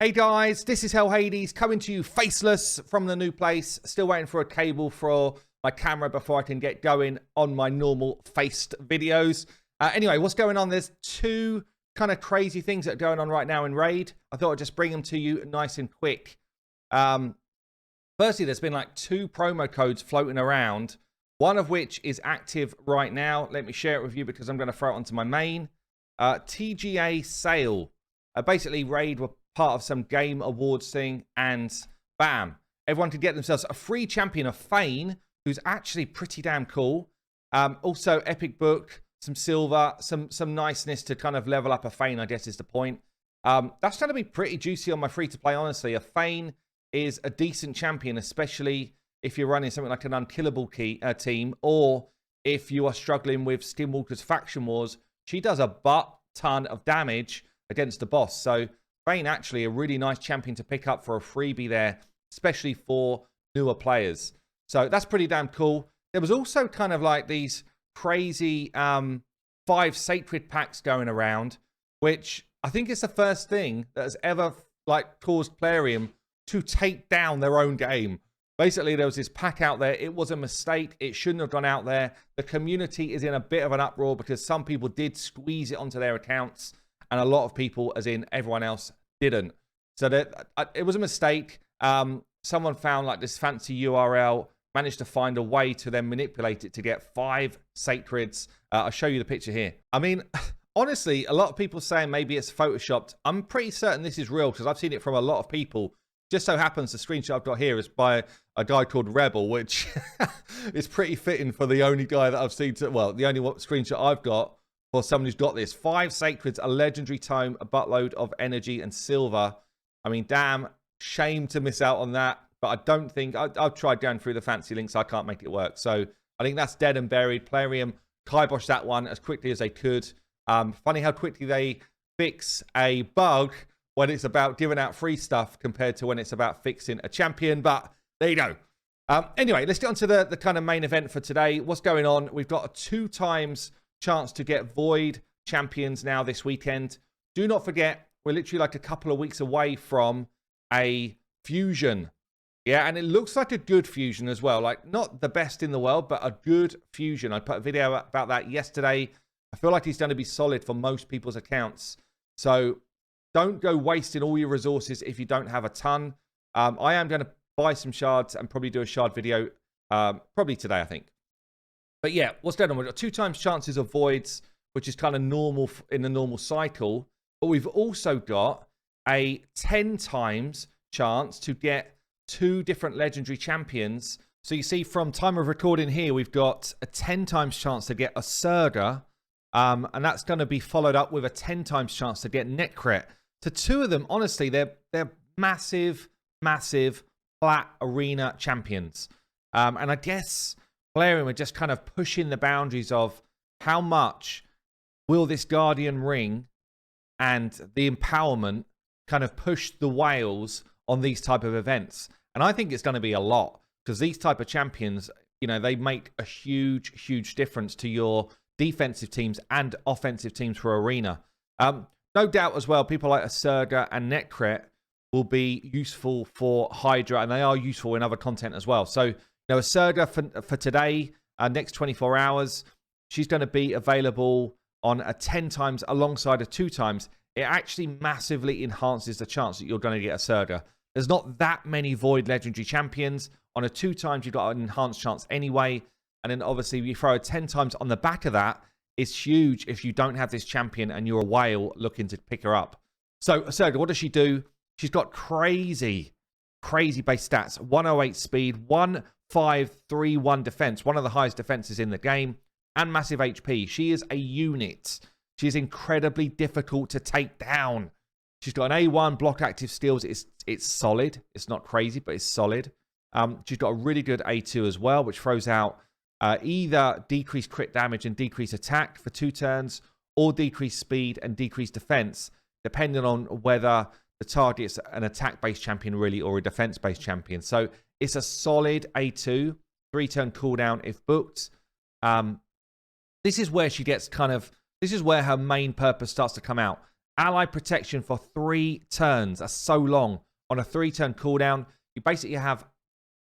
Hey guys, this is Hell Hades coming to you faceless from the new place. Still waiting for a cable for my camera before I can get going on my normal faced videos. Anyway, what's going on? There's two kind of crazy things that are going on right now in Raid. I thought I'd just bring them to you nice and quick. Firstly, there's been like 2 promo codes floating around, one of which is active right now. Let me share it with you because I'm going to throw it onto my main. TGA sale. Basically, Raid were part of some game awards thing, and bam, everyone could get themselves a free champion of Fane, who's actually pretty damn cool. Also, epic book, some silver, some niceness to kind of level up a Fane, I guess is the point. That's going to be pretty juicy on my free-to-play, honestly. A Fane is a decent champion, especially if you're running something like an unkillable team, or if you are struggling with Skinwalker's Faction Wars. She does a butt-ton of damage against the boss, so Fane actually a really nice champion to pick up for a freebie there, especially for newer players. So that's pretty damn cool. There was also kind of like these crazy 5 sacred packs going around, which I think is the first thing that has ever like caused Plarium to take down their own game. Basically, there was this pack out there. It was a mistake. It shouldn't have gone out there. The community is in a bit of an uproar because some people did squeeze it onto their accounts, and a lot of people, as in everyone else, didn't. So that it was a mistake. Someone found like this fancy URL, managed to find a way to then manipulate it to get 5 sacreds. I'll show you the picture here. I mean, honestly, a lot of people saying maybe it's photoshopped. I'm pretty certain this is real because I've seen it from a lot of people. Just so happens the screenshot I've got here is by a guy called Rebel, which is pretty fitting for the only guy that I've seen. Well, the only screenshot I've got for someone who's got this. 5 sacreds, a legendary tome, a buttload of energy and silver. I mean, damn, shame to miss out on that. But I don't think, I've tried going through the fancy links. I can't make it work. So I think that's dead and buried. Plarium kiboshed that one as quickly as they could. Funny how quickly they fix a bug when it's about giving out free stuff compared to when it's about fixing a champion. But there you go. Anyway, let's get on to the kind of main event for today. What's going on? We've got a 2 times chance to get Void champions now this weekend. Do not forget, we're literally like a couple of weeks away from a fusion. Yeah, and it looks like a good fusion as well. Like, not the best in the world, but a good fusion. I put a video about that yesterday. I feel like he's going to be solid for most people's accounts. So don't go wasting all your resources if you don't have a ton. I am going to buy some shards and probably do a shard video probably today, I think. But yeah, what's going on? We've got 2 times chances of voids, which is kind of normal in the normal cycle. But we've also got a 10 times chance to get 2 different legendary champions. So you see from time of recording here, we've got a 10 times chance to get Ursuga. And that's going to be followed up with a 10 times chance to get Nekhret. So 2 of them, honestly, they're massive, massive flat arena champions. And I guess Plarium are just kind of pushing the boundaries of how much will this Guardian ring and the empowerment kind of push the whales on these type of events. And I think it's going to be a lot because these type of champions, you know, they make a huge, huge difference to your defensive teams and offensive teams for arena. No doubt as well, people like Ursuga and Nekhret will be useful for Hydra, and they are useful in other content as well. So, you know, Ursuga for today, next 24 hours, she's going to be available on a 10 times alongside a 2 times. It actually massively enhances the chance that you're going to get Ursuga. There's not that many Void Legendary Champions. On a 2 times, you've got an enhanced chance anyway. And then obviously, you throw a 10 times on the back of that. It's huge if you don't have this champion and you're a whale looking to pick her up. So, Ursuga, what does she do? She's got crazy, crazy base stats. 108 speed, 1531 defense, one of the highest defenses in the game, and massive HP. She is a unit. She's incredibly difficult to take down. She's got an A1 block active steals. It's solid. It's not crazy, but it's solid. She's got a really good A2 as well, which throws out either decreased crit damage and decreased attack for 2 turns, or decreased speed and decreased defense, depending on whether the target's an attack-based champion really or a defense-based champion. So it's a solid A2, 3-turn cooldown if booked. This is where she gets kind of, this is where her main purpose starts to come out. ally protection for 3 turns. That's so long. On a 3-turn cooldown, you basically have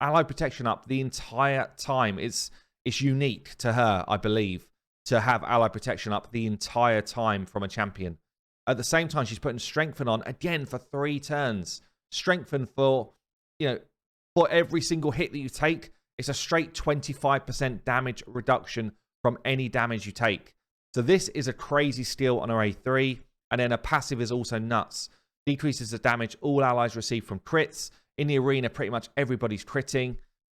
ally protection up the entire time. It's unique to her, I believe, to have ally protection up the entire time from a champion. At the same time, she's putting strengthen on again for 3 turns. Strengthen for, for every single hit that you take, it's a straight 25% damage reduction from any damage you take. So this is a crazy steal on her A3. And then a passive is also nuts. Decreases the damage all allies receive from crits. In the arena, pretty much everybody's critting.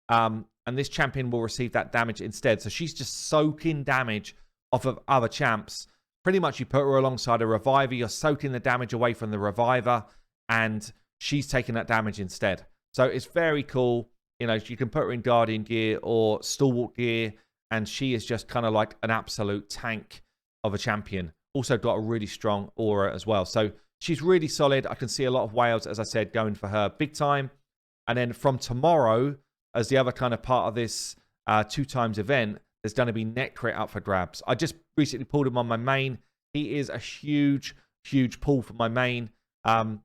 And this champion will receive that damage instead. So she's just soaking damage off of other champs. Pretty much you put her alongside a reviver. You're soaking the damage away from the reviver. And she's taking that damage instead. So it's very cool. You can put her in Guardian gear or Stalwart gear. And she is just kind of like an absolute tank of a champion. Also got a really strong aura as well. So she's really solid. I can see a lot of whales, as I said, going for her big time. And then from tomorrow, as the other kind of part of this 2 times event, there's going to be Nekhret up for grabs. I just recently pulled him on my main. He is a huge, huge pull for my main. And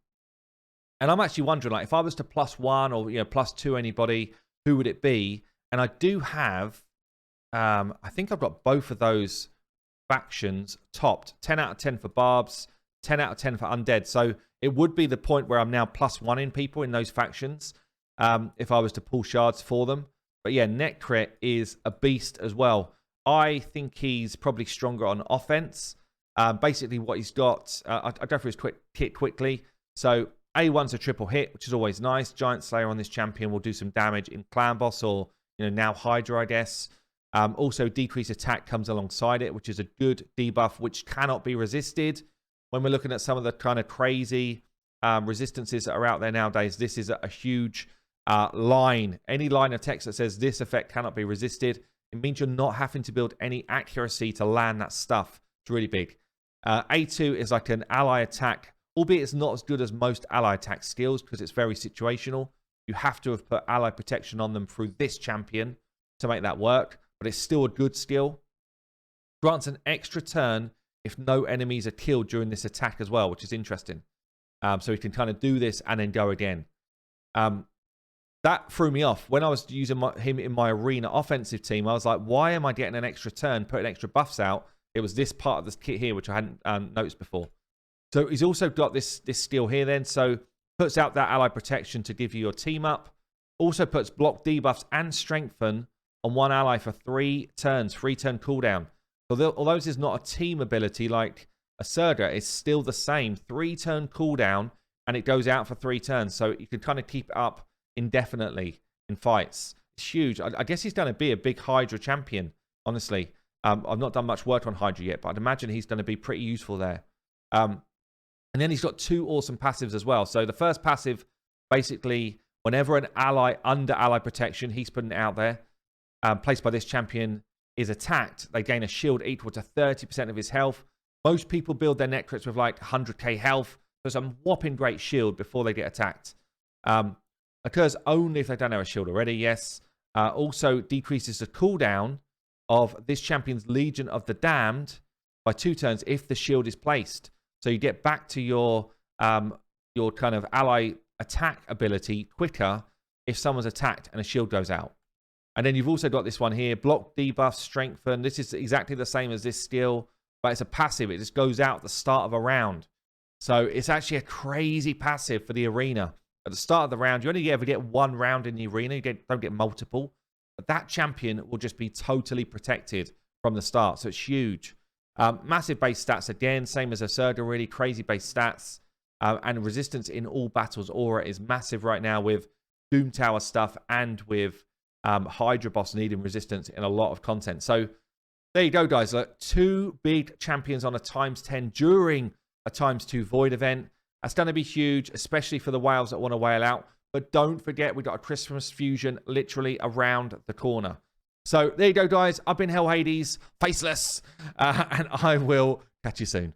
I'm actually wondering, like, if I was to +1 or +2 anybody, who would it be? And I do have, I think I've got both of those factions topped. 10 out of 10 for Barbs, 10 out of 10 for Undead. So it would be the point where I'm now +1 in people in those factions if I was to pull shards for them. But yeah, Nekhret is a beast as well. I think he's probably stronger on offense. Basically what he's got, I'll go through his kit quickly. So A1's a triple hit, which is always nice. Giant Slayer on this champion will do some damage in Clan Boss or now Hydra, I guess. Also, decreased attack comes alongside it, which is a good debuff, which cannot be resisted. When we're looking at some of the kind of crazy resistances that are out there nowadays, this is a huge line. Any line of text that says this effect cannot be resisted, it means you're not having to build any accuracy to land that stuff. It's really big. A2 is like an ally attack, albeit it's not as good as most ally attack skills because it's very situational. You have to have put ally protection on them through this champion to make that work. But it's still a good skill. Grants an extra turn if no enemies are killed during this attack as well, which is interesting. So he can kind of do this and then go again. That threw me off. When I was using him in my arena offensive team, I was like, why am I getting an extra turn, putting extra buffs out? It was this part of this kit here, which I hadn't noticed before. So he's also got this skill here then. So puts out that ally protection to give you your team up. Also puts block debuffs and strengthen on one ally for 3 turns, 3-turn cooldown. So although this is not a team ability like Ursuga, it's still the same. 3-turn cooldown, and it goes out for 3 turns. So you can kind of keep it up indefinitely in fights. It's huge. I guess he's going to be a big Hydra champion, honestly. I've not done much work on Hydra yet, but I'd imagine he's going to be pretty useful there. And then he's got 2 awesome passives as well. So the first passive, basically, whenever an ally under ally protection, he's putting it out there, placed by this champion is attacked, they gain a shield equal to 30% of his health. Most people build their Nechrets with like 100k health. So some whopping great shield before they get attacked. Occurs only if they don't have a shield already, yes. Also decreases the cooldown of this champion's Legion of the Damned by 2 turns if the shield is placed. So you get back to your kind of ally attack ability quicker if someone's attacked and a shield goes out. And then you've also got this one here, block, debuff, strengthen. This is exactly the same as this skill, but it's a passive. It just goes out at the start of a round. So it's actually a crazy passive for the arena. At the start of the round, you only ever get 1 round in the arena. You don't get multiple. But that champion will just be totally protected from the start. So it's huge. Massive base stats again, same as Ursuga, really crazy base stats. And resistance in all battles aura is massive right now with Doom Tower stuff and with Hydra boss needing resistance in a lot of content. So there you go, guys. 2 big champions on a ×10 during a ×2 Void event. That's going to be huge, especially for the whales that want to whale out. But don't forget, we've got a Christmas fusion literally around the corner. So there you go, guys. I've been Hell Hades, faceless, and I will catch you soon.